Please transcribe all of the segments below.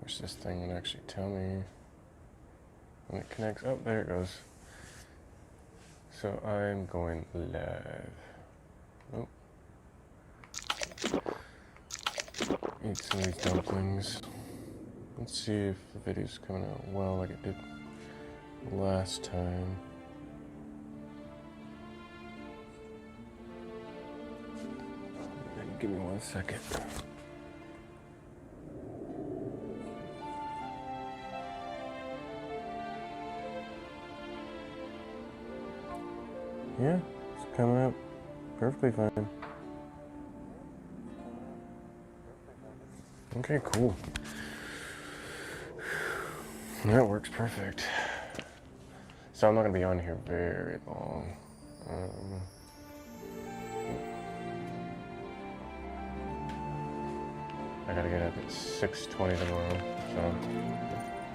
Wish this thing would actually tell me when it connects. Oh, there it goes. So I'm going live. Oh. Eat some of these dumplings. Let's see if the video's coming out well like it did last time. Give me 1 second. Yeah, it's coming up perfectly fine. Okay, cool. That works perfect. So I'm not gonna be on here very long. I gotta get up at 6:20 tomorrow, so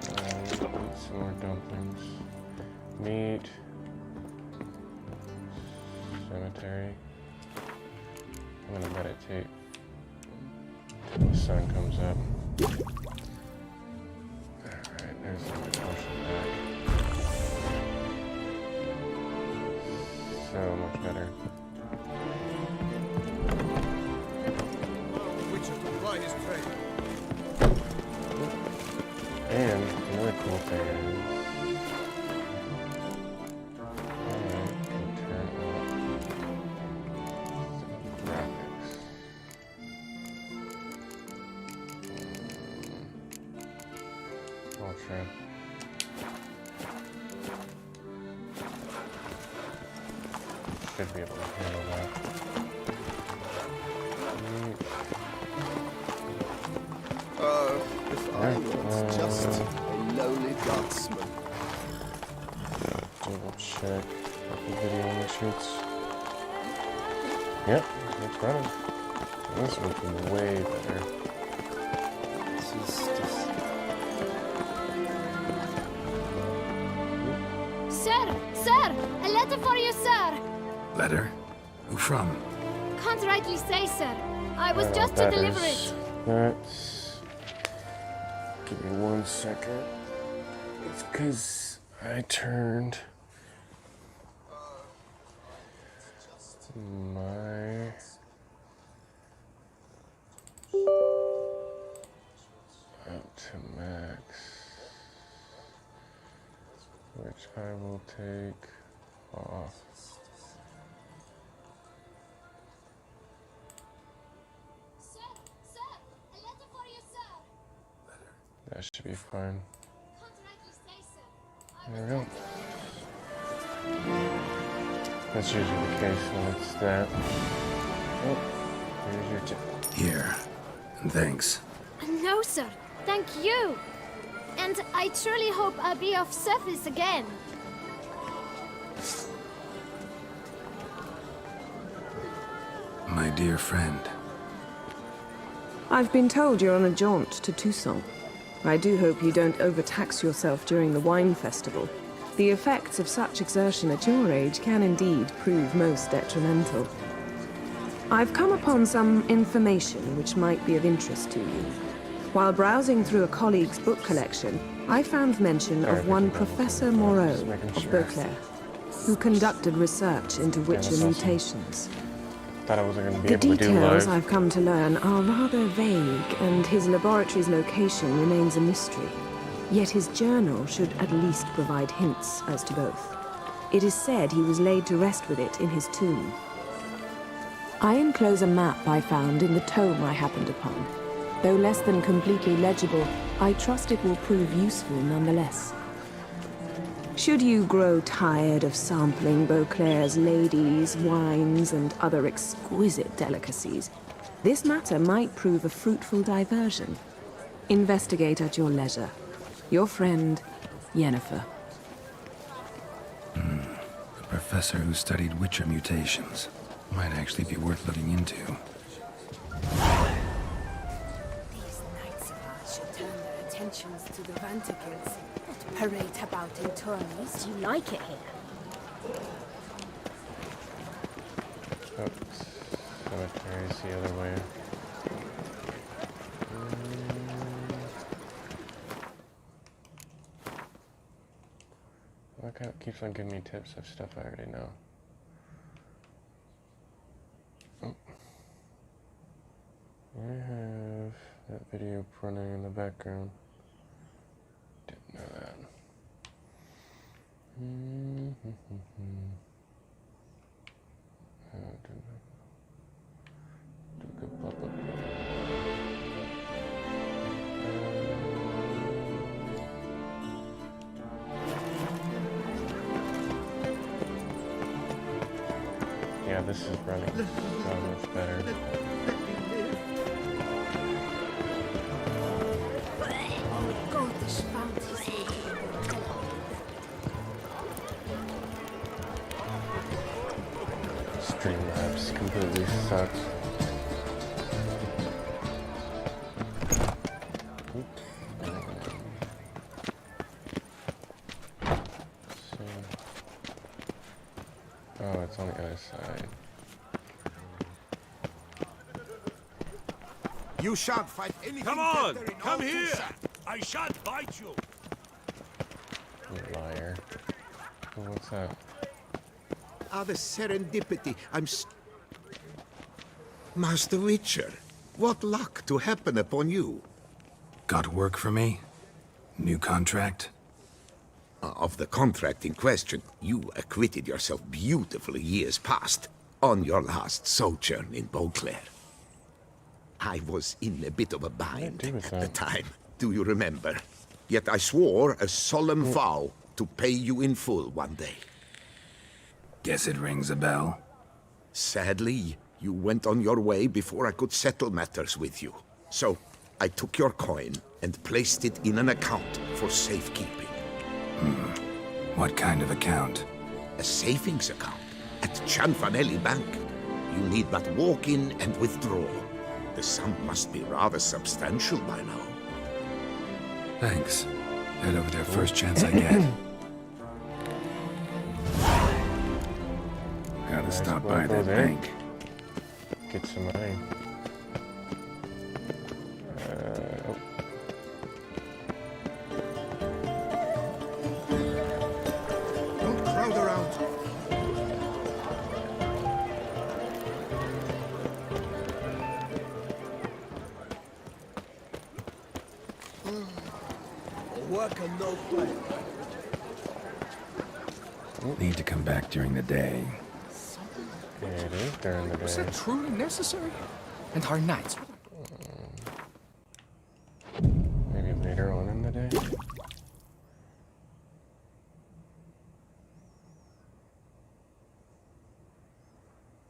eat some more dumplings. Meat. Cemetery. I'm gonna meditate until the sun comes up. Alright, there's the portion back. So much better. And another cool thing is I can turn off graphics. Ultra. Should be able to handle that. If I was just a lowly guardsman. Double check if the video only shoots. Yep, it's running. This one's way better. This is just... Sir! Sir! A letter for you, sir! Letter? Who from? Can't rightly say, sir. I was just to deliver it. That's... Give me 1 second. It's because I turned my up to max, which I will take off. Sir! Sir! A letter for you, sir! That should be fine. Can't rightly say, sir. There we go. That's usually the case when it's that. Oh, here's your tip. Here. And thanks. No, sir. Thank you. And I truly hope I'll be of service again. My dear friend. I've been told you're on a jaunt to Tucson. I do hope you don't overtax yourself during the wine festival. The effects of such exertion at your age can indeed prove most detrimental. I've come upon some information which might be of interest to you. While browsing through a colleague's book collection, I found mention of one Professor Moreau of Beauclair, who conducted research into Witcher mutations. Thought I wasn't going to be The able to do details live. I've come to learn are rather vague, and his laboratory's location remains a mystery. Yet his journal should at least provide hints as to both. It is said he was laid to rest with it in his tomb. I enclose a map I found in the tome I happened upon. Though less than completely legible, I trust it will prove useful nonetheless. Should you grow tired of sampling Beauclair's ladies, wines, and other exquisite delicacies, this matter might prove a fruitful diversion. Investigate at your leisure. Your friend, Yennefer. The professor who studied Witcher mutations. Might actually be worth looking into. These knights of ours should turn their attentions to the Vantikins, not parade about in tourneys. Do you like it here? Oops. Cemetery's the other way. keeps on giving me tips of stuff I already know. Oh. I have that video running in the background. Didn't know that. Yeah, this is running so much better. Streamlabs completely sucks. Oh, it's on the other side. You shan't fight anything. Come on! better in Come all here! Tucson. I shan't bite you! You liar. Oh, what's that? Ah, the serendipity. Master Witcher, what luck to happen upon you. Got work for me? New contract? Of the contract in question, you acquitted yourself beautifully years past, on your last sojourn in Beauclair. I was in a bit of a bind at the time, do you remember? Yet I swore a solemn vow to pay you in full one day. Guess it rings a bell. Sadly, you went on your way before I could settle matters with you. So, I took your coin and placed it in an account for safekeeping. What kind of account? A savings account at Cianfanelli Bank. You need but walk in and withdraw. The sum must be rather substantial by now. Thanks. Head over there first chance I get. Gotta stop by that bank. Get some money. Oh. Don't crowd around. Work and no play. Need to come back during the day. Yeah, it is during the Was day. that truly necessary? And our nights. Maybe later on in the day.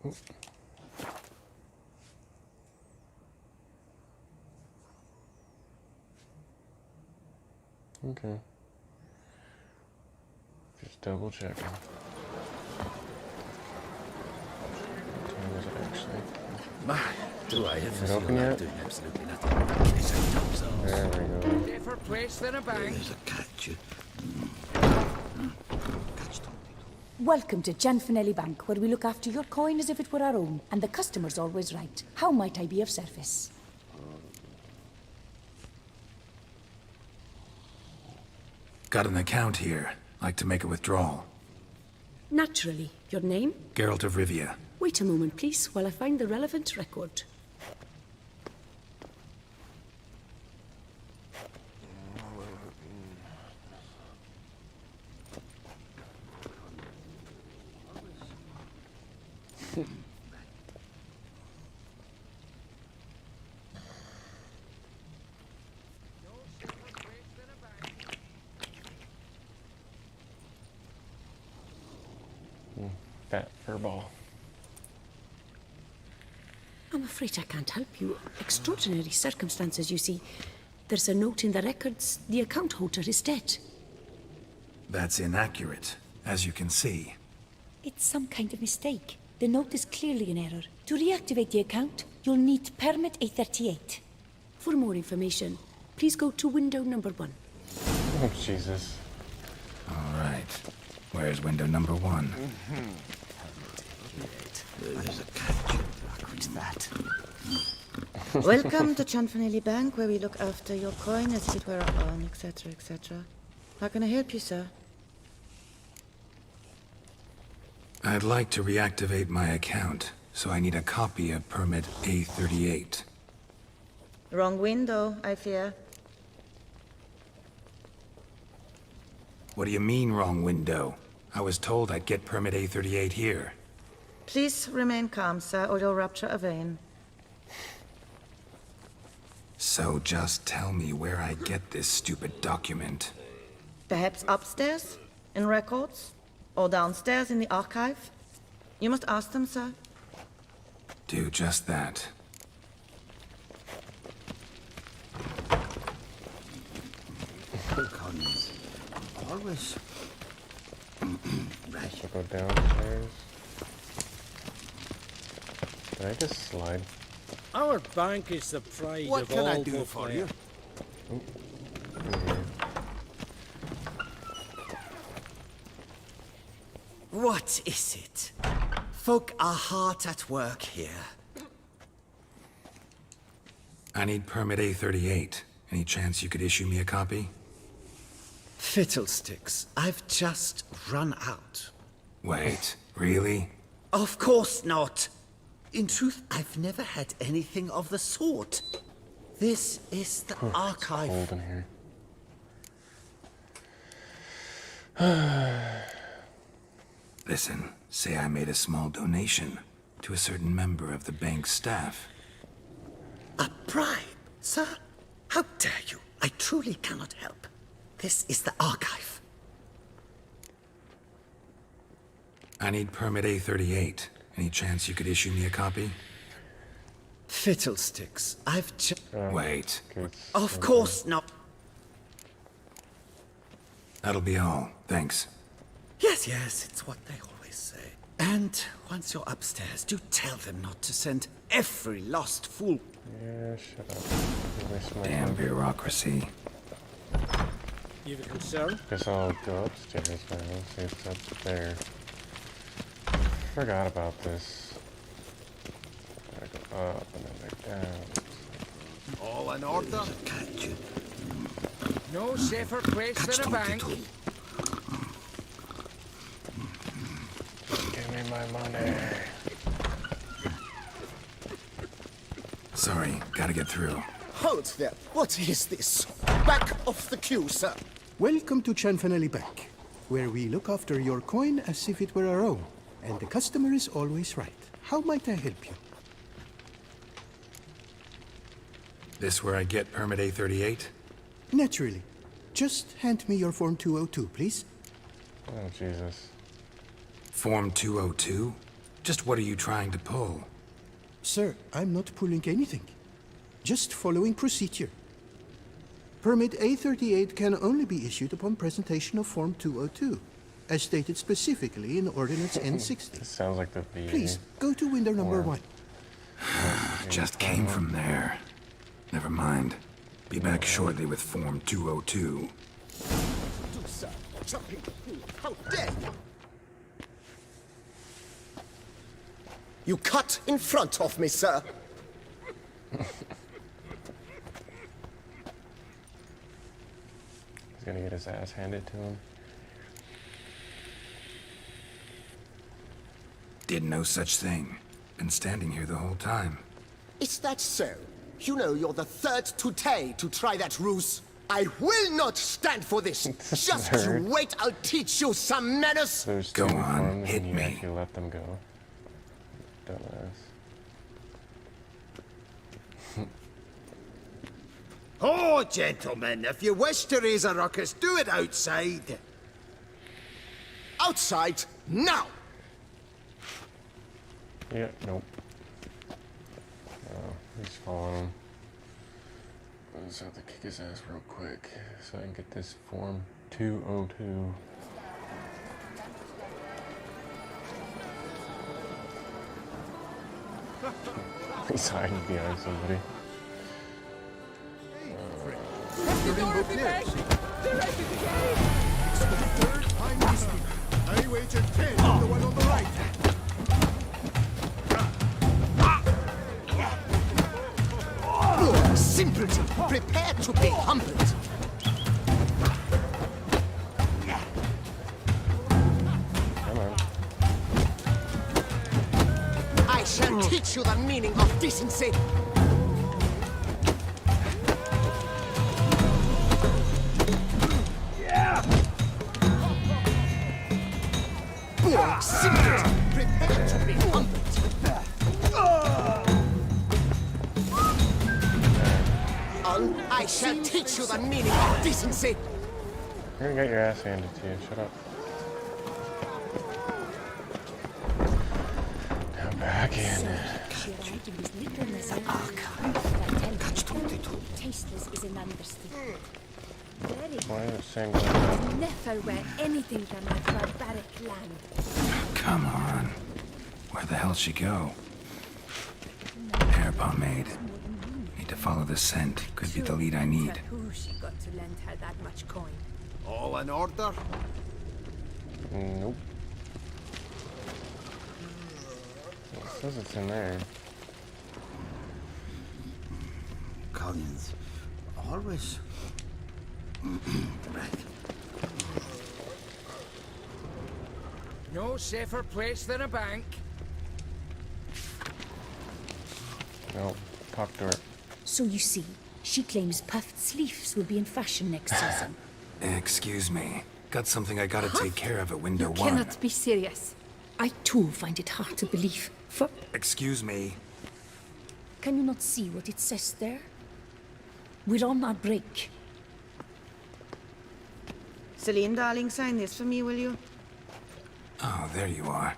Ooh. Okay. Just double checking. What time is it actually? Do I Is it open yet? doing absolutely nothing? There we go. Different place than a bank. There's a catch. Welcome to Cianfanelli Bank, where we look after your coin as if it were our own, and the customer's always right. How might I be of service? Got an account here. Like to make a withdrawal. Naturally. Your name? Geralt of Rivia. Wait a moment, please, while I find the relevant record. Fat furball. I'm afraid I can't help you. Extraordinary circumstances, you see. There's a note in the records. The account holder is dead. That's inaccurate, as you can see. It's some kind of mistake. The note is clearly an error. To reactivate the account, you'll need Permit A38. For more information, please go to window number 1. Oh, Jesus. All right. Where's window number 1? There's a catch. What's that? Welcome to Cianfanelli Bank, where we look after your coin as if it were our own, etc., etc. How can I help you, sir? I'd like to reactivate my account, so I need a copy of Permit A38. Wrong window, I fear. What do you mean, wrong window? I was told I'd get Permit A38 here. Please remain calm, sir, or you'll rupture a vein. So just tell me where I get this stupid document. Perhaps upstairs, in records? Or downstairs in the archive? You must ask them, sir. Do just that. Cons. Always. Right. So go downstairs. Did I just slide? Our bank is the pride What of can all I do for you? What is it? Folk are hard at work here. I need Permit A38. Any chance you could issue me a copy? Fiddlesticks, I've just run out. Wait, really? Of course not. In truth, I've never had anything of the sort. This is the archive. It's cold in here. Listen, say I made a small donation to a certain member of the bank's staff. A bribe, sir? How dare you? I truly cannot help. This is the archive. I need Permit A38. Any chance you could issue me a copy? Fiddlesticks, I've just... Wait. Of course not. That'll be all. Thanks. Yes, yes, it's what they always say. And once you're upstairs, do tell them not to send every lost fool. Yeah, shut up. Damn bureaucracy. You have a concern? Guess I'll go upstairs now. See if that's there. Forgot about this. Gotta go up and then back down. All in order? No safer place than a bank. Give me my money. Sorry, gotta get through. Hold there. What is this? Back off the queue, sir. Welcome to Cianfanelli Bank, where we look after your coin as if it were our own, and the customer is always right. How might I help you? This where I get Permit A38? Naturally. Just hand me your Form 202, please. Oh, Jesus. Form 202? Just what are you trying to pull? Sir, I'm not pulling anything. Just following procedure. Permit A38 can only be issued upon presentation of Form 202, as stated specifically in Ordinance N60. This sounds like the VA. Please, go to window number 1. Just came from there. Never mind. Be back shortly with Form 202. How dare you! You cut in front of me, sir. He's gonna get his ass handed to him. Did no such thing. Been standing here the whole time. Is that so? You know you're the third today to try that ruse. I will not stand for this. Just you wait, I'll teach you some manners. There's Go two on, forms hit and you me. actually let them go. Dumbass. Oh, gentlemen, if you wish to raise a ruckus, do it outside. Outside, now! Yeah, nope. Oh, he's following him. I just have to kick his ass real quick so I can get this Form 202. He's hiding behind somebody. The door of the bank! Directed the gate! It's the third time this week. I wagered 10 on the one on the right. Simpleton, prepare to be humbled. Come on. shall teach you the meaning of decency. Borg simplet, prepare to be humbled. I shall teach you the meaning of decency. You're gonna get your ass handed to you. Shut up. Now back in. Tasteless is an understatement. Why is it saying that? Never wear anything from that barbaric land. Come on. Where the hell'd she go? Hair pomade. Need to follow the scent. Could be the lead I need. Who she got to lend her that much coin? All in order? Nope. It says it's in there. Collins. Always. Right. No safer place than a bank. No, talk to her. So you see, she claims puffed sleeves will be in fashion next season. Excuse me. Got something I gotta take care of at window You 1. cannot be serious. I too find it hard to believe. For Excuse me. can you not see what it says there? We're on our break. Celine, darling, sign this for me, will you? Oh, there you are.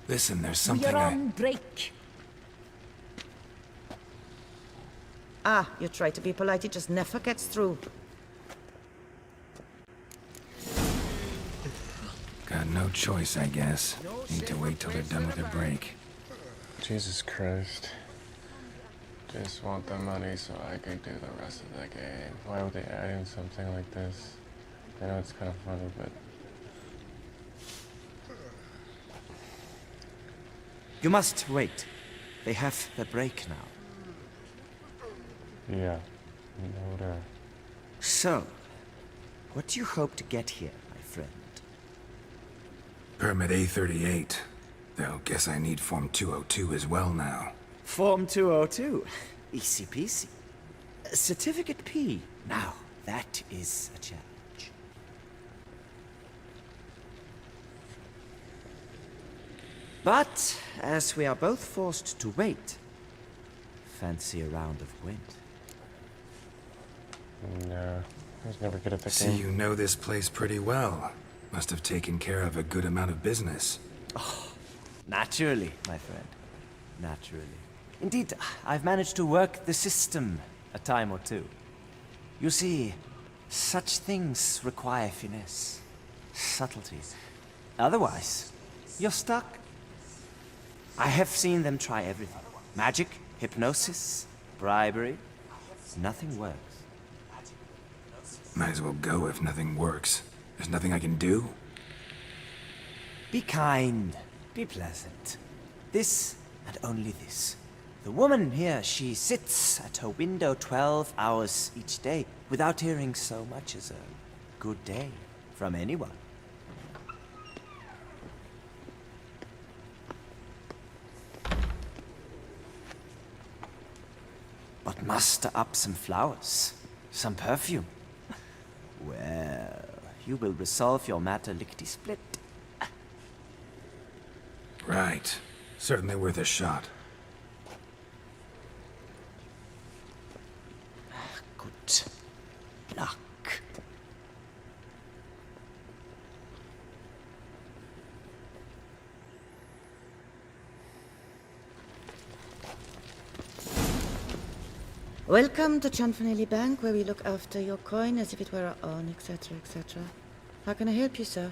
Listen, there's We're something on break. Ah, you try to be polite, it just never gets through. Got no choice, I guess. Need to wait till they're done with their break. Jesus Christ. Just want the money so I can do the rest of the game. Why would they add in something like this? I know it's kind of funny, but... You must wait. They have the break now. Yeah. No doubt. So, what do you hope to get here, my friend? Permit A38. Though, guess I need Form 202 as well now. Form 202. Easy peasy. Certificate P. Now, that is a challenge. But, as we are both forced to wait, fancy a round of wind. No, I was never good at the See, game. you know this place pretty well. Must have taken care of a good amount of business. Oh, naturally, my friend. Naturally. Indeed, I've managed to work the system a time or two. You see, such things require finesse, subtlety. Otherwise, you're stuck. I have seen them try everything. Magic, hypnosis, bribery. Nothing works. Might as well go if nothing works. There's nothing I can do? Be kind. Be pleasant. This and only this. The woman here, she sits at her window 12 hours each day without hearing so much as a good day from anyone. But muster up some flowers, some perfume. Well, you will resolve your matter lickety-split. Right. Certainly worth a shot. Good luck. Welcome to Chanfanelli Bank, where we look after your coin as if it were our own, etc., etc. How can I help you, sir?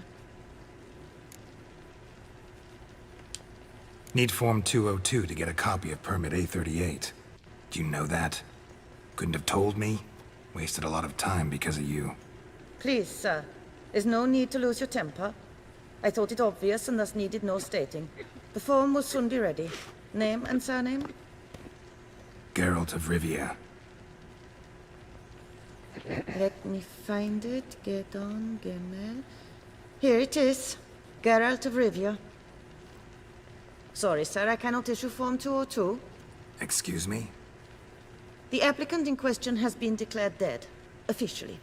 Need Form 202 to get a copy of Permit A38. Do you know that? Couldn't have told me? Wasted a lot of time because of you. Please, sir. There's no need to lose your temper. I thought it obvious and thus needed no stating. The form will soon be ready. Name and surname? Geralt of Rivia. Let me find it. Get on, Gemel. Here it is. Geralt of Rivia. Sorry, sir, I cannot issue Form 202. Excuse me? The applicant in question has been declared dead, officially.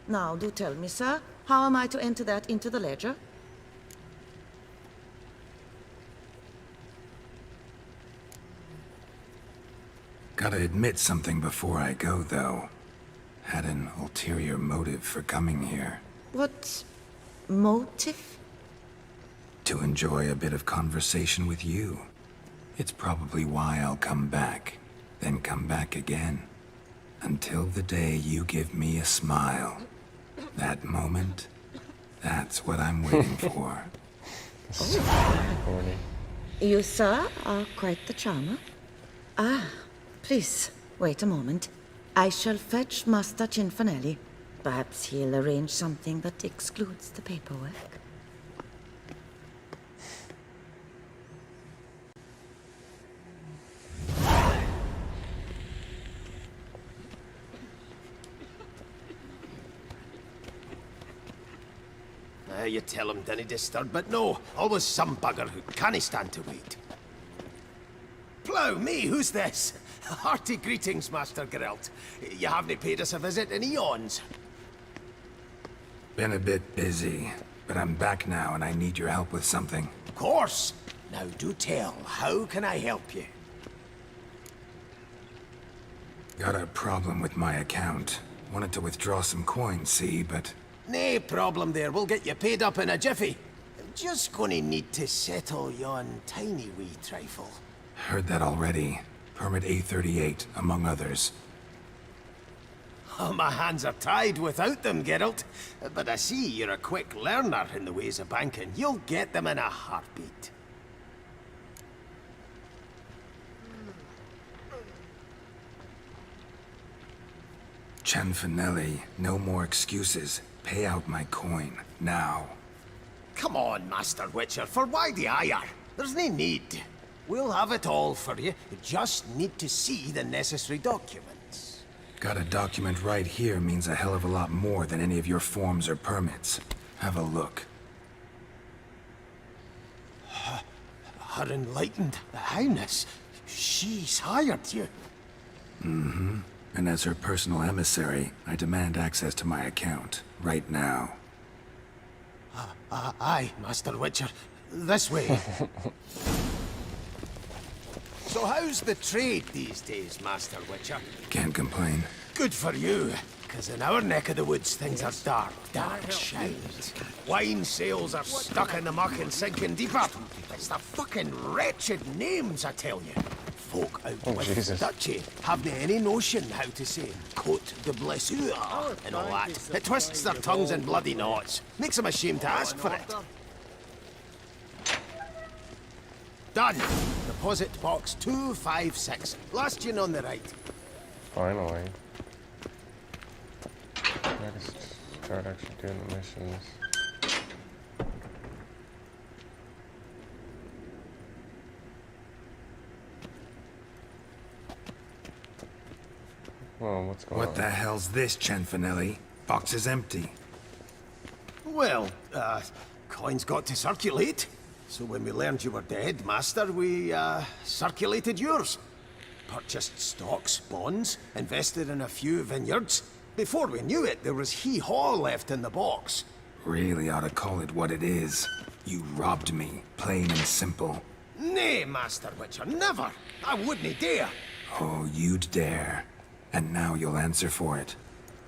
Now, do tell me, sir, how am I to enter that into the ledger? Gotta admit something before I go, though. Had an ulterior motive for coming here. What motive? To enjoy a bit of conversation with you. It's probably why I'll come back, then come back again. Until the day you give me a smile. That moment, that's what I'm waiting for. You, sir, are quite the charmer. Ah, please, wait a moment. I shall fetch Master Cinfanelli. Perhaps he'll arrange something that excludes the paperwork. You tell him dinna disturb, but no, always some bugger who can't stand to wait. Plough me, who's this? Hearty greetings, Master Geralt. You haven't paid us a visit in eons. Been a bit busy, but I'm back now and I need your help with something. Of course. Now do tell, how can I help you? Got a problem with my account. Wanted to withdraw some coins, see, but... No problem there, we'll get you paid up in a jiffy. Just gonna need to settle yon tiny wee trifle. Heard that already. Permit A38, among others. Oh, my hands are tied without them, Geralt. But I see you're a quick learner in the ways of banking. You'll get them in a heartbeat. Cinfanelli, no more excuses. Pay out my coin, now. Come on, Master Witcher, for why the ire? There's no need. We'll have it all for you. You just need to see the necessary documents. Got a document right here means a hell of a lot more than any of your forms or permits. Have a look. Her Enlightened Highness, she's hired you. Mm-hmm. And as her personal emissary, I demand access to my account, right now. Aye, Master Witcher. This way. So how's the trade these days, Master Witcher? Can't complain. Good for you, because in our neck of the woods things are dark shines. Wine sales are stuck in the muck and sinking deeper. It's the fucking wretched names, I tell you. Folk out with duchy haven't any notion how to say Cote de Blessure and all that. It twists their tongues in bloody knots. Makes them ashamed to ask for it. Done. Deposit box 256. Last in on the right. Finally. I can start actually doing the missions. Whoa, what's going on? What the hell's this, Cinfanelli? Box is empty. Well, coins got to circulate. So when we learned you were dead, Master, we, circulated yours. Purchased stocks, bonds, invested in a few vineyards. Before we knew it, there was hee-haw left in the box. Really ought to call it what it is. You robbed me, plain and simple. Nay, Master Witcher, never! I wouldn't dare! Oh, you'd dare. And now you'll answer for it.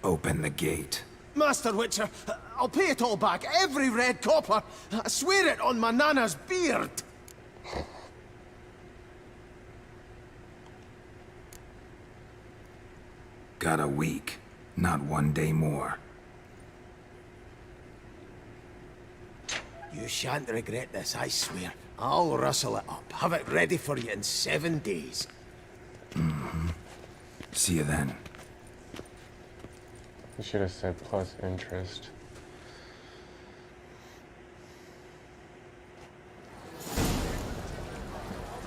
Open the gate. Master Witcher, I'll pay it all back, every red copper. I swear it on my nana's beard. Got a week, not 1 day more. You shan't regret this, I swear. I'll rustle it up, have it ready for you in 7 days. Mm-hmm. See you then. You should have said plus interest.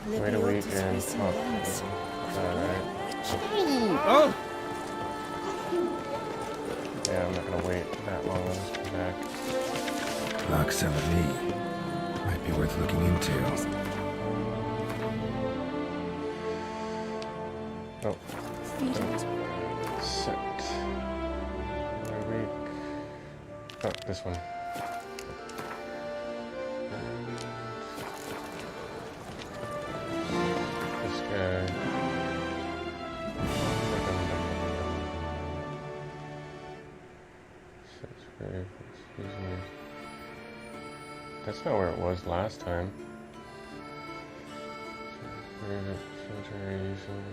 Wait a week and... Oh, alright. Oh! Yeah, I'm not gonna wait that long on this come back. L'Auxiliary. Might be worth looking into. Oh. Set. Week. Oh, this one. This guy. That's not where it was last time.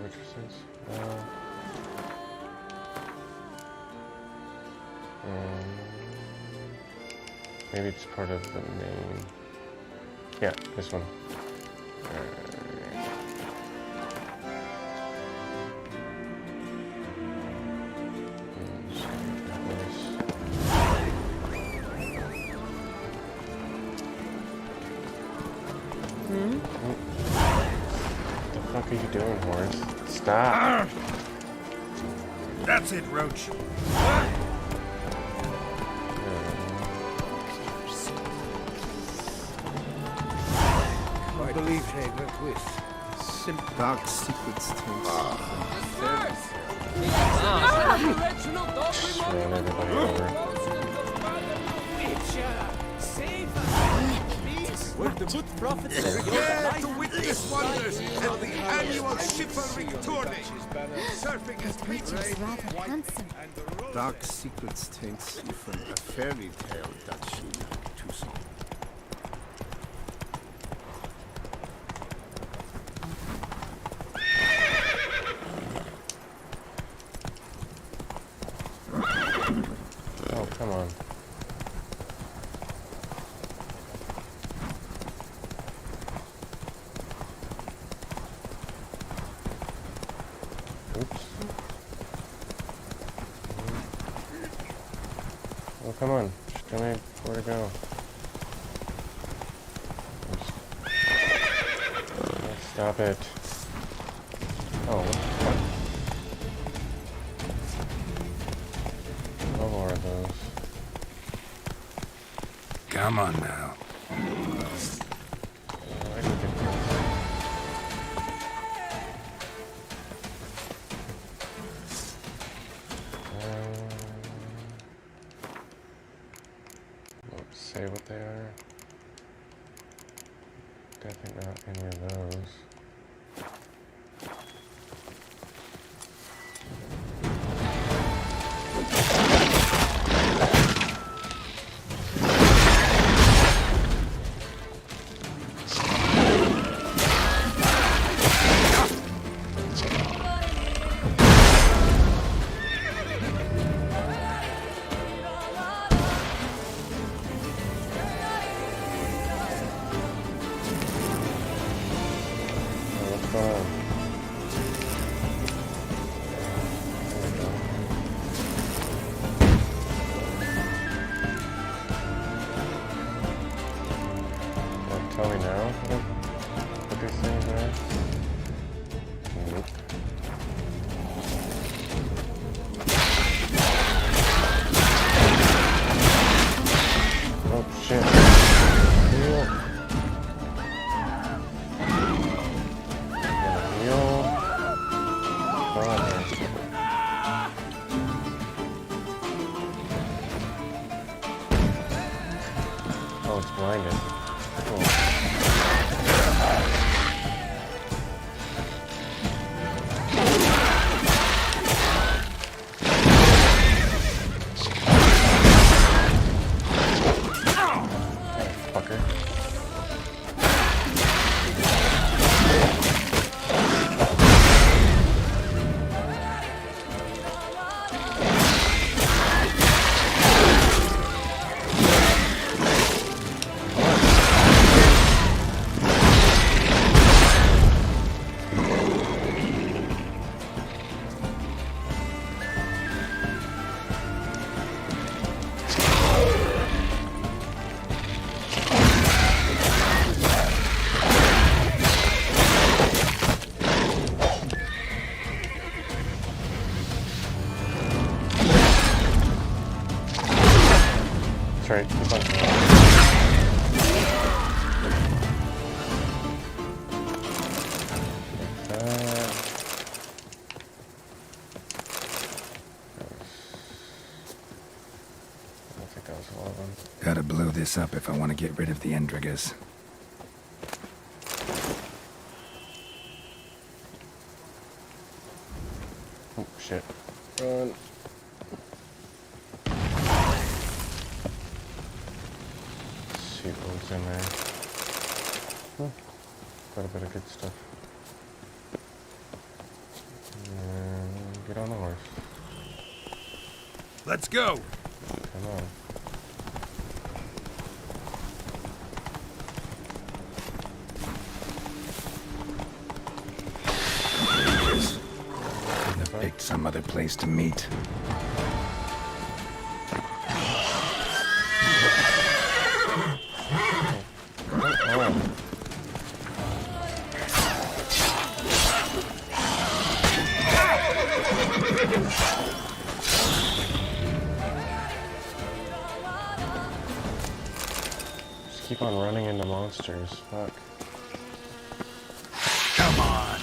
Richardson's. Maybe it's part of the main. Yeah, this one. What are you doing, Horace? Stop! That's it, Roach. I believe they work with simple dark secrets to Just ran everybody over. We're the good prophets. Prepare to witness wonders at the annual chivalric tourney. Surfing as rather handsome. dark secrets taints you from a fairy tale, Dachshund. Too soon. Oh, come on. Oops. Oh, come on. Just tell me where to go. Stop it. Oh, what the fuck? No more of those. Come on now. I can get this. Won't say what they are. Definitely not any of those. What's going on? There we go. Well, tell me now what these things are? Nope. Oh shit. Heal. Heal. Brother. Oh, it's blinded. Cool. Fucker. That's right, keep on going. this up if I want to get rid of the Endriggers. Oh, shit. Run. Let's see what's in there. Quite a bit of good stuff. And get on the horse. Let's go! Come on. Picked some other place to meet. Just keep on running into monsters. Fuck. Come on!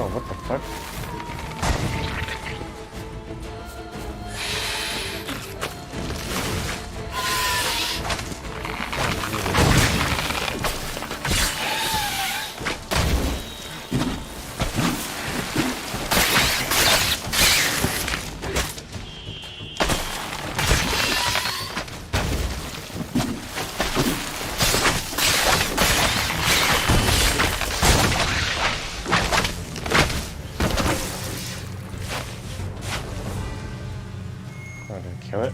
Oh, what the fuck? Oh, did it kill it?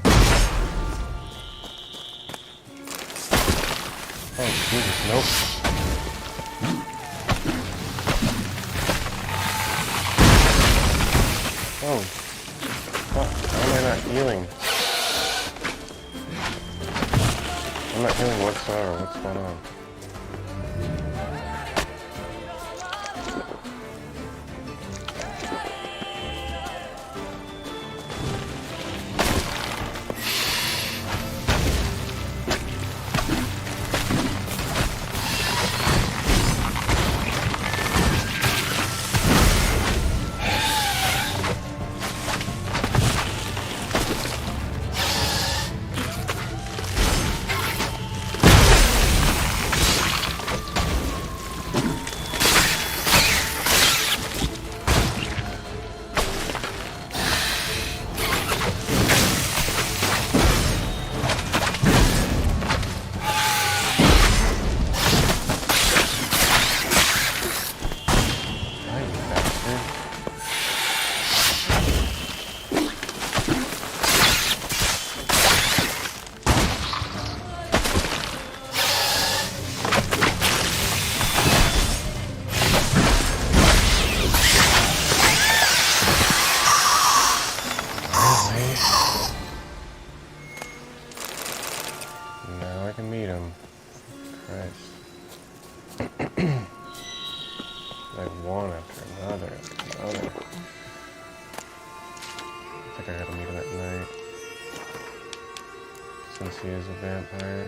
Oh, Jesus, nope. Oh, fuck, why am I not healing? I'm not healing whatsoever, what's going on? Now I can meet him. Christ. Like one after another after another. I think I gotta meet him at night. Since he is a vampire.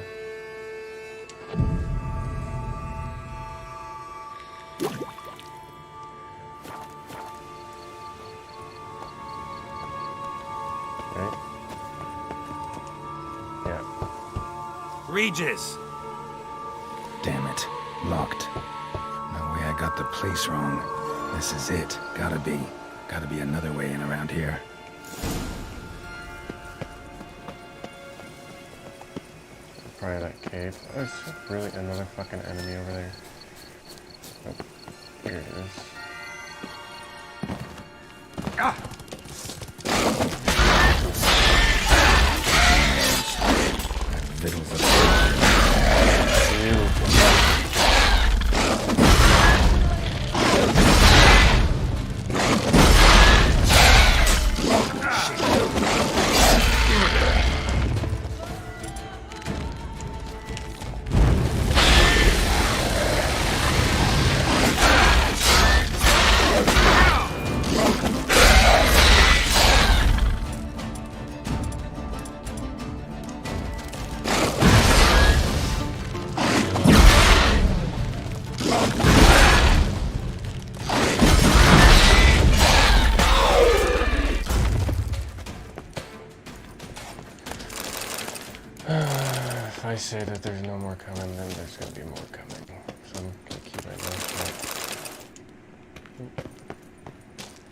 Right? Yeah. Regis! Damn it. Locked. No way I got the place wrong. This is it. Gotta be another way in around here. Probably that cave. Oh, it's really another fucking enemy over there. Oh, here it is. Ah! Vittles of I say that there's no more coming, then there's gonna be more coming. So I'm gonna keep my mouth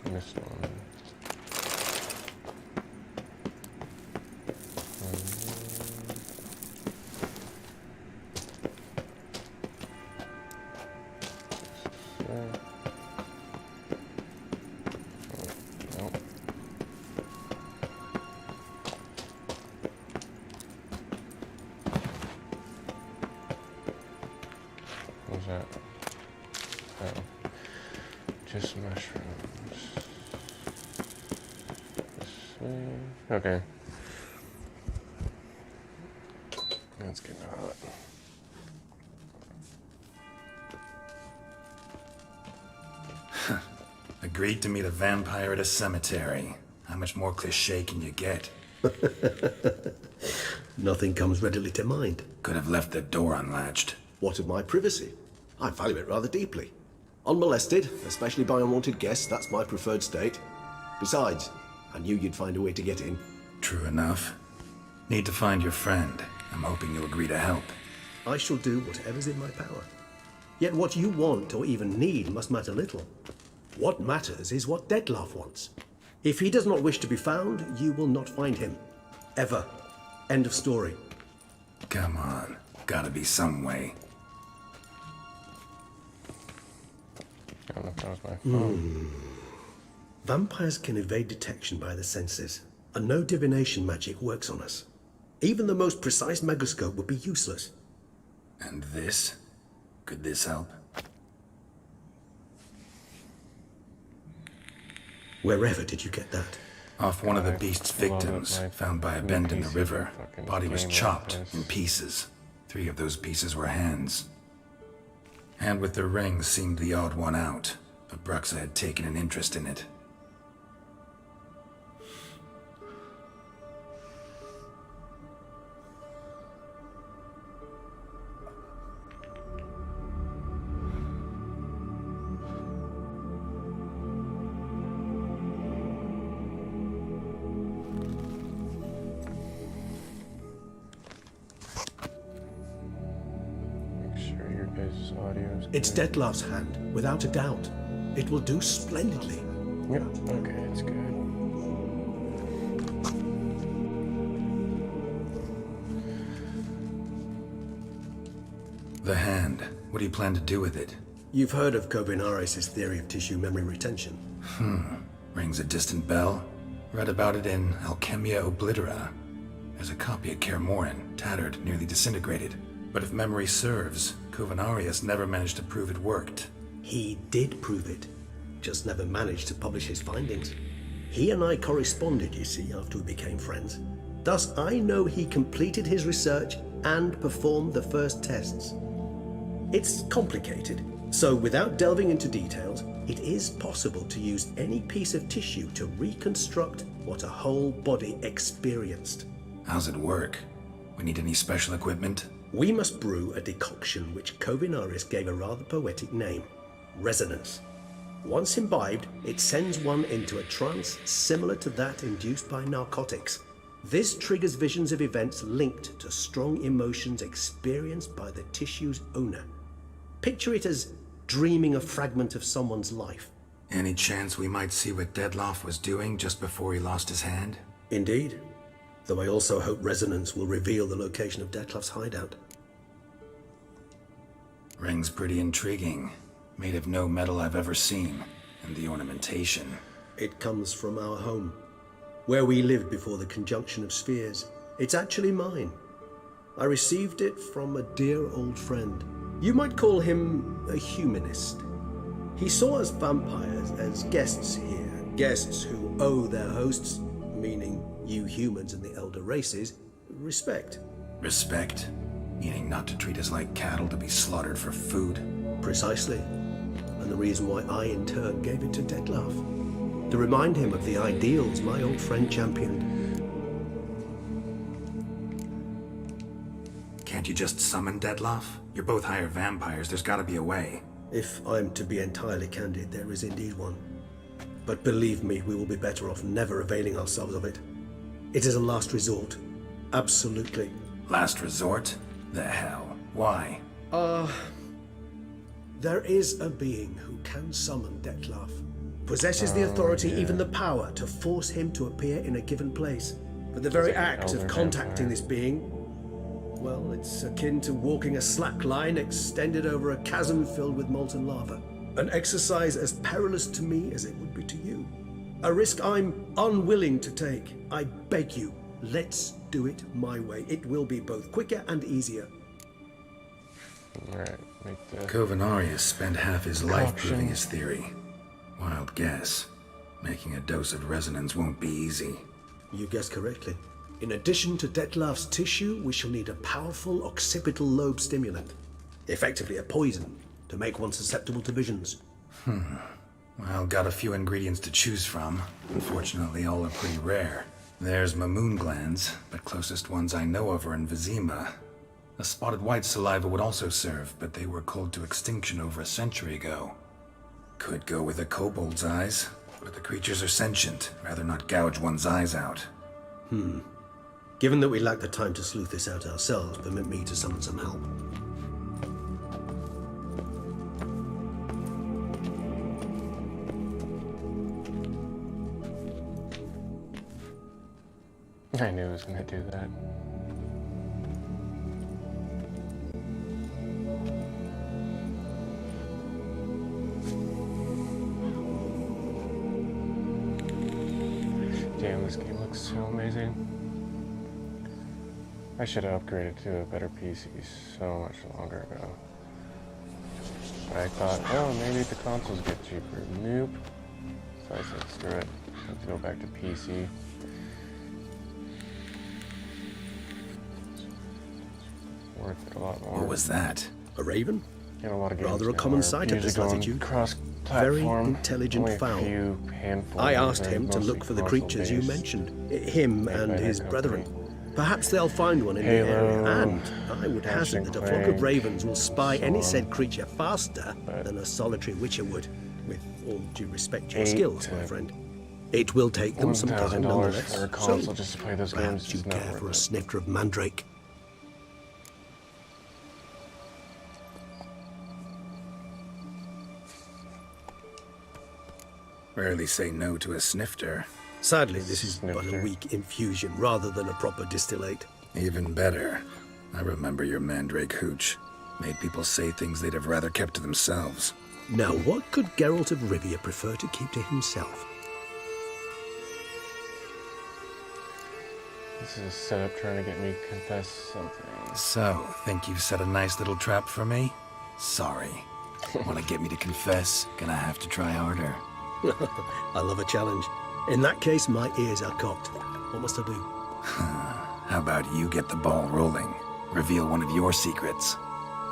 shut. Missed one. What's that? Oh. Just mushrooms. Okay. That's getting hot. Agreed to meet a vampire at a cemetery. How much more cliché can you get? Nothing comes readily to mind. Could have left the door unlatched. What of my privacy? I value it rather deeply. Unmolested, especially by unwanted guests, that's my preferred state. Besides, I knew you'd find a way to get in. True enough. Need to find your friend. I'm hoping you'll agree to help. I shall do whatever's in my power. Yet what you want or even need must matter little. What matters is what Dettlaff wants. If he does not wish to be found, you will not find him. Ever. End of story. Come on. Gotta be some way. I don't know if that was my phone. Vampires can evade detection by the senses, and no divination magic works on us. Even the most precise megoscope would be useless. And this? Could this help? Wherever did you get that? Off one of the beast's victims, found by a bend in the river. Body was chopped in pieces. 3 of those pieces were hands. Hand with the ring seemed the odd one out, but Bruxa had taken an interest in it. It's Dettlaff's hand, without a doubt. It will do splendidly. Yep, okay, it's good. The hand. What do you plan to do with it? You've heard of Kovinaris' theory of tissue memory retention. Rings a distant bell. Read about it in Alchemia Oblitera. There's a copy at Kaer Morhen, tattered, nearly disintegrated. But if memory serves, Kovinaris never managed to prove it worked. He did prove it, just never managed to publish his findings. He and I corresponded, you see, after we became friends. Thus, I know he completed his research and performed the first tests. It's complicated, so without delving into details, it is possible to use any piece of tissue to reconstruct what a whole body experienced. How's it work? We need any special equipment? We must brew a decoction which Kovinaris gave a rather poetic name, resonance. Once imbibed, it sends one into a trance similar to that induced by narcotics. This triggers visions of events linked to strong emotions experienced by the tissue's owner. Picture it as dreaming a fragment of someone's life. Any chance we might see what Dettlaff was doing just before he lost his hand? Indeed. Though I also hope resonance will reveal the location of Dettlaff's hideout. Ring's pretty intriguing. Made of no metal I've ever seen. And the ornamentation. It comes from our home, where we lived before the conjunction of spheres. It's actually mine. I received it from a dear old friend. You might call him a humanist. He saw us vampires as guests here, guests who owe their hosts, meaning you humans and the elder races, respect. Respect? Meaning not to treat us like cattle to be slaughtered for food? Precisely. And the reason why I, in turn, gave it to Dettlaff. To remind him of the ideals my old friend championed. Can't you just summon Dettlaff? You're both higher vampires, there's gotta be a way. If I'm to be entirely candid, there is indeed one. But believe me, we will be better off never availing ourselves of it. It is a last resort. Absolutely. Last resort? The hell? Why? There is a being who can summon Dettlaff. Possesses the authority, even the power, to force him to appear in a given place. But the very act of contacting this being, well, it's akin to walking a slack line extended over a chasm filled with molten lava. An exercise as perilous to me as it would be to you. A risk I'm unwilling to take. I beg you, let's do it my way. It will be both quicker and easier. Alright, make the... Covenarius spent half his life proving his theory. Wild guess. Making a dose of resonance won't be easy. You guessed correctly. In addition to Dettlaff's tissue, we shall need a powerful occipital lobe stimulant. Effectively a poison, to make one susceptible to visions. Well, got a few ingredients to choose from. Unfortunately, all are pretty rare. There's Mamoon glands, but closest ones I know of are in Vizima. A spotted white saliva would also serve, but they were culled to extinction over a century ago. Could go with a kobold's eyes, but the creatures are sentient. Rather not gouge one's eyes out. Given that we lack the time to sleuth this out ourselves, permit me to summon some help. I knew it was going to do that. Damn, this game looks so amazing. I should have upgraded to a better PC so much longer ago. But I thought, oh, maybe the consoles get cheaper. Nope. So I said, screw it. Let's go back to PC. Worth it a lot more. What was that? A raven? Get a lot of games Rather a now common are sight at this usually going latitude. cross-platform. Very intelligent Only a fowl. few handfuls, I asked and him to mostly look for the creatures you console-based. mentioned. Him Made and by that his company. brethren. Perhaps they'll find one in Halo, the area, and I would hazard that a flock Clank, of ravens will spy any so said on. creature faster than a solitary witcher would. With all due respect to your skills, my friend. It will take them some time, $1,000 nonetheless. for a console So, just to play those games perhaps you is not care worth for a it. snifter of mandrake. Rarely say no to a snifter. Sadly, this is but a weak infusion rather than a proper distillate. Even better. I remember your mandrake hooch. Made people say things they'd have rather kept to themselves. Now, what could Geralt of Rivia prefer to keep to himself? This is a setup trying to get me to confess something. So, think you've set a nice little trap for me? Sorry. Want to get me to confess? Gonna have to try harder. I love a challenge. In that case, my ears are cocked. What must I do? How about you get the ball rolling? Reveal one of your secrets.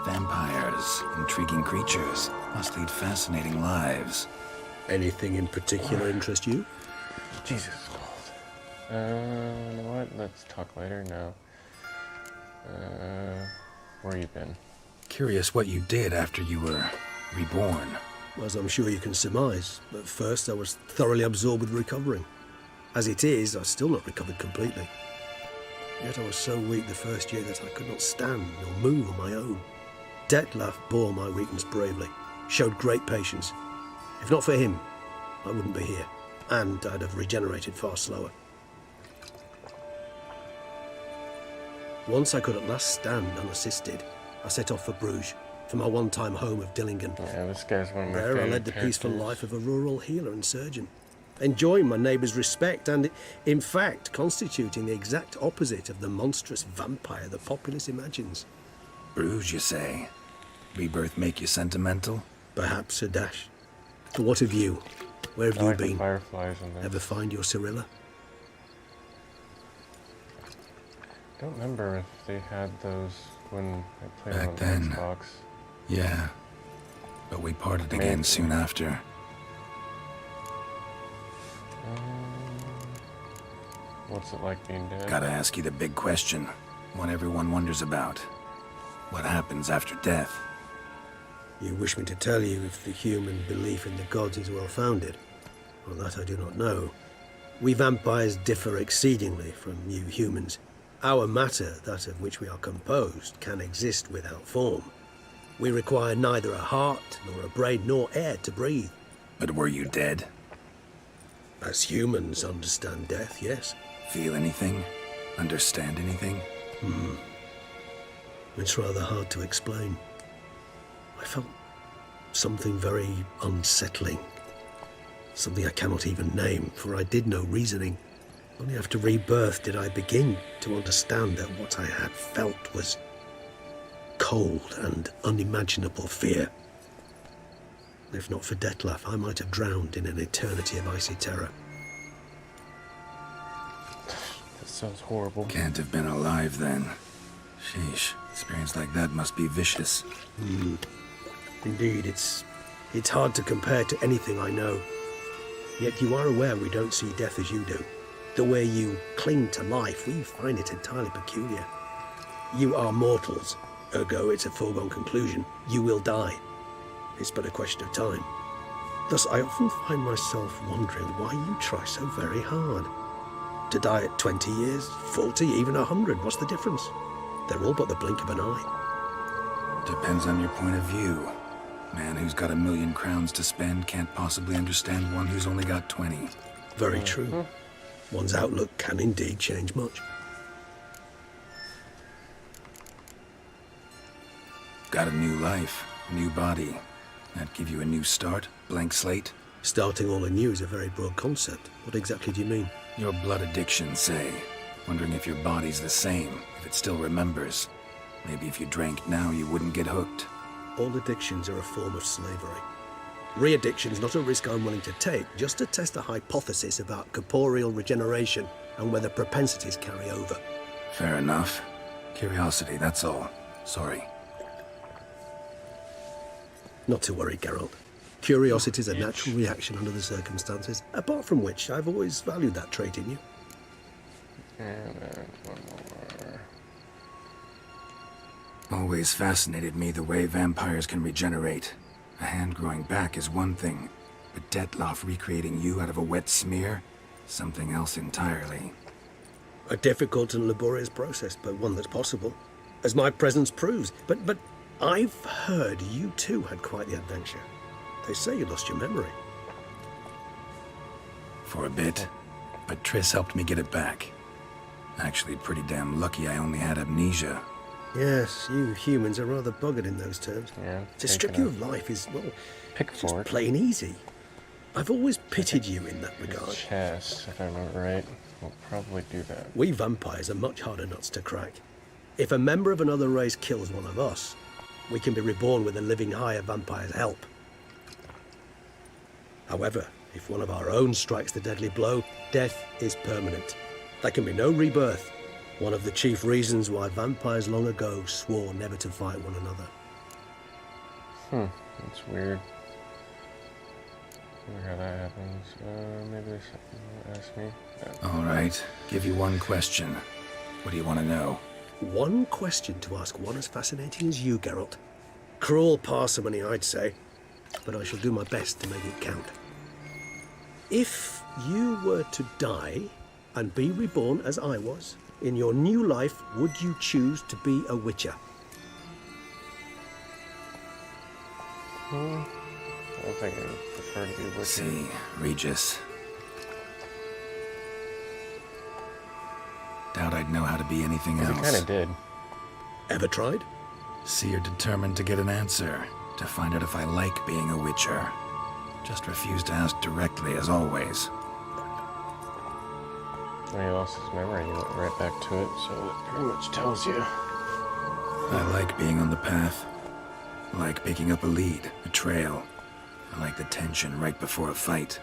Vampires, intriguing creatures, must lead fascinating lives. Anything in particular interest you? Jesus. You know what? Let's talk later now. Where you been? Curious what you did after you were reborn. As I'm sure you can surmise, at first I was thoroughly absorbed with recovering. As it is, I've still not recovered completely. Yet I was so weak the first year that I could not stand or move on my own. Dettlaff bore my weakness bravely, showed great patience. If not for him, I wouldn't be here, and I'd have regenerated far slower. Once I could at last stand unassisted, I set off for Bruges, for my one-time home of Dillingen. Yeah, this guy's one of my There I led the peaceful life of a rural healer and surgeon, enjoying my neighbours' respect and, in fact, constituting the exact opposite of the monstrous vampire the populace imagines. Bruges, you say? Rebirth make you sentimental? Perhaps a dash. But what of you? Where have you like the been? fireflies in there. Ever find your Cyrilla? I don't remember if they had those when I played Back on then. Xbox. Yeah. But we parted again soon after. What's it like being dead? Gotta ask you the big question. One everyone wonders about. What happens after death? You wish me to tell you if the human belief in the gods is well founded? Well, that I do not know. We vampires differ exceedingly from you humans. Our matter, that of which we are composed, can exist without form. We require neither a heart, nor a brain, nor air to breathe. But were you dead? As humans understand death, yes. Feel anything? Understand anything? It's rather hard to explain. I felt something very unsettling. Something I cannot even name, for I did no reasoning. Only after rebirth did I begin to understand that what I had felt was cold and unimaginable fear. If not for Dettlaff, I might have drowned in an eternity of icy terror. That sounds horrible. Can't have been alive then. Sheesh, experience like that must be vicious. Indeed, it's hard to compare to anything I know. Yet you are aware we don't see death as you do. The way you cling to life, we find it entirely peculiar. You are mortals, ergo it's a foregone conclusion. You will die. It's but a question of time. Thus, I often find myself wondering why you try so very hard. To die at 20 years, 40, even 100, what's the difference? They're all but the blink of an eye. Depends on your point of view. Man who's got 1,000,000 crowns to spend can't possibly understand one who's only got 20. Very true. One's outlook can indeed change much. Got a new life, new body. That give you a new start? Blank slate? Starting all anew is a very broad concept. What exactly do you mean? Your blood addiction, say. Wondering if your body's the same, if it still remembers. Maybe if you drank now, you wouldn't get hooked. All addictions are a form of slavery. Re-addiction is not a risk I'm willing to take, just to test a hypothesis about corporeal regeneration and whether propensities carry over. Fair enough. Curiosity, that's all. Sorry. Not to worry, Geralt. Curiosity is a natural reaction under the circumstances, apart from which I've always valued that trait in you. And then one more. Always fascinated me the way vampires can regenerate. A hand growing back is one thing, but Dettlaff recreating you out of a wet smear? Something else entirely. A difficult and laborious process, but one that's possible, as my presence proves. But I've heard you too had quite the adventure. They say you lost your memory. For a bit, but Triss helped me get it back. Actually, pretty damn lucky I only had amnesia. Yes, you humans are rather buggered in those terms. Yeah, to strip you of life is, well, just Pickford. plain easy. I've always pitied you in that regard. Chest, if I remember right. We'll probably do that. We vampires are much harder nuts to crack. If a member of another race kills one of us, we can be reborn with a living higher vampire's help. However, if one of our own strikes the deadly blow, death is permanent. There can be no rebirth. One of the chief reasons why vampires long ago swore never to fight one another. That's weird. I wonder how that happens. Maybe there's something you ask me. All right, give you one question. What do you want to know? One question to ask one as fascinating as you, Geralt. Cruel parsimony, I'd say, but I shall do my best to make it count. If you were to die and be reborn as I was, in your new life, would you choose to be a Witcher? I don't think I would prefer to be Witcher. See, Regis. Doubt I'd know how to be anything else. You kind of did. Ever tried? See, you're determined to get an answer, to find out if I like being a Witcher. Just refuse to ask directly, as always. When he lost his memory, he went right back to it, so that pretty much tells you. I like being on the path. I like picking up a lead, a trail. I like the tension right before a fight.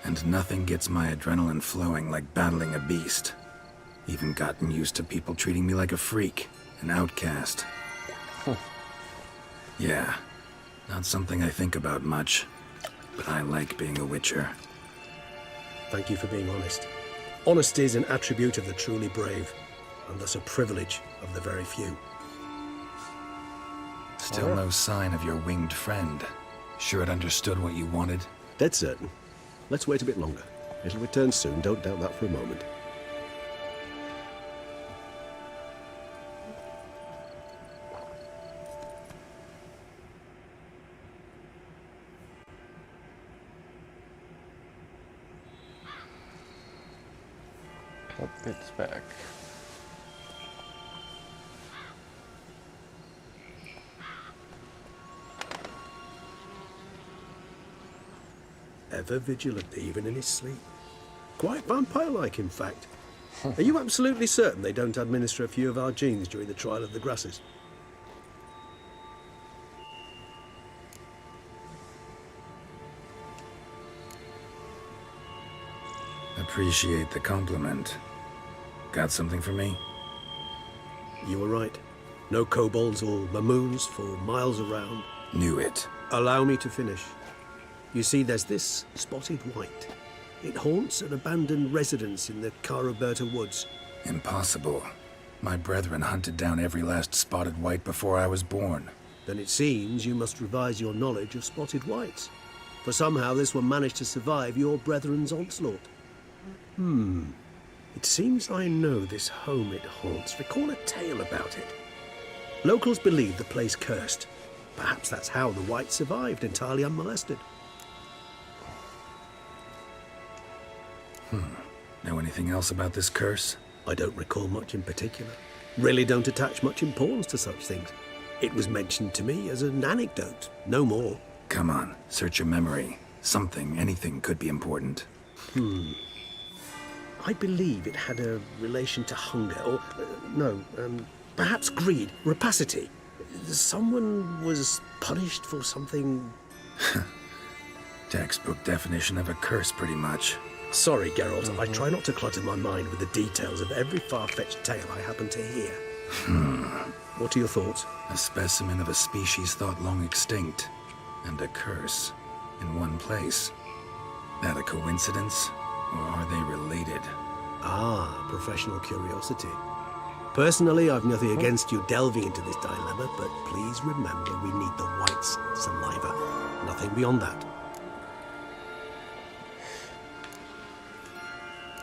And nothing gets my adrenaline flowing like battling a beast. Even gotten used to people treating me like a freak, an outcast. Yeah, not something I think about much, but I like being a Witcher. Thank you for being honest. Honesty is an attribute of the truly brave, and thus a privilege of the very few. Still no sign of your winged friend. Sure it understood what you wanted? Dead certain. Let's wait a bit longer. It'll return soon, don't doubt that for a moment. Oh, it's back. Ever vigilant, even in his sleep. Quite vampire-like, in fact. Are you absolutely certain they don't administer a few of our genes during the trial of the grasses? Appreciate the compliment. Got something for me? You were right. No kobolds or mamoons for miles around. Knew it. Allow me to finish. You see, there's this spotted white. It haunts an abandoned residence in the Caraberta woods. Impossible. My brethren hunted down every last spotted white before I was born. Then it seems you must revise your knowledge of spotted whites. For somehow this one managed to survive your brethren's onslaught. It seems I know this home it haunts. Recall a tale about it. Locals believe the place cursed. Perhaps that's how the white survived entirely unmolested. Know anything else about this curse? I don't recall much in particular. Really don't attach much importance to such things. It was mentioned to me as an anecdote, no more. Come on, search your memory. Something, anything could be important. I believe it had a relation to hunger, or, perhaps greed, rapacity. Someone was punished for something... Textbook definition of a curse, pretty much. Sorry, Geralt, I try not to clutter my mind with the details of every far-fetched tale I happen to hear. What are your thoughts? A specimen of a species thought long extinct, and a curse, in one place. That a coincidence, or are they related? Ah, professional curiosity. Personally, I've nothing against you delving into this dilemma, but please remember we need the white's saliva. Nothing beyond that.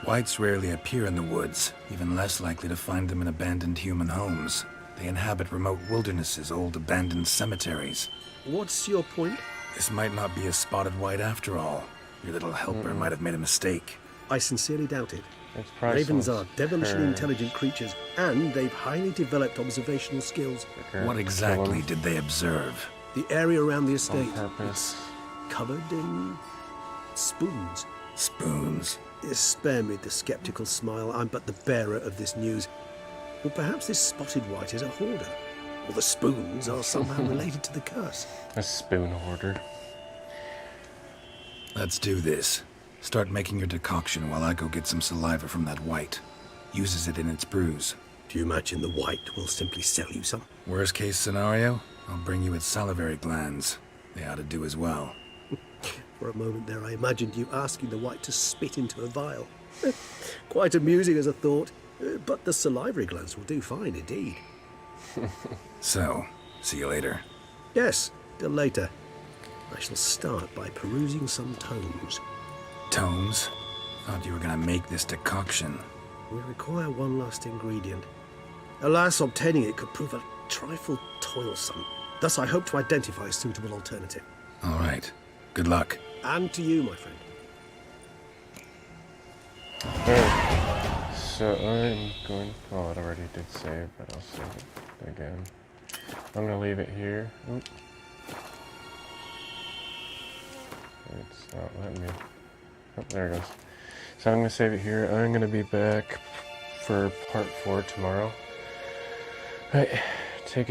Whites rarely appear in the woods, even less likely to find them in abandoned human homes. They inhabit remote wildernesses, old abandoned cemeteries. What's your point? This might not be a spotted white after all. Your little helper might have made a mistake. I sincerely doubt it. It's probably Ravens are devilishly intelligent creatures, and they've highly developed observational skills. What exactly did they observe? The area around the estate. On purpose. It's covered in spoons. Spoons? Spare me the skeptical smile. I'm but the bearer of this news. Or perhaps this spotted white is a hoarder. Or the spoons are somehow related to the curse. A spoon hoarder. Let's do this. Start making your decoction while I go get some saliva from that white. Uses it in its brews. Do you imagine the white will simply sell you some? Worst case scenario, I'll bring you its salivary glands. They ought to do as well. For a moment there, I imagined you asking the white to spit into a vial. Quite amusing as a thought, but the salivary glands will do fine indeed. So, see you later. Yes, till later. I shall start by perusing some tomes. Tomes? Thought you were gonna make this decoction. We require one last ingredient. Alas, obtaining it could prove a trifle toilsome. Thus, I hope to identify a suitable alternative. All right. Good luck. And to you, my friend. Alright, so I'm going... Oh, it already did save, but I'll save it again. I'm gonna leave it here. Oop. It's not letting me... Oh, there it goes. So I'm gonna save it here. I'm gonna be back for part 4 tomorrow. Right.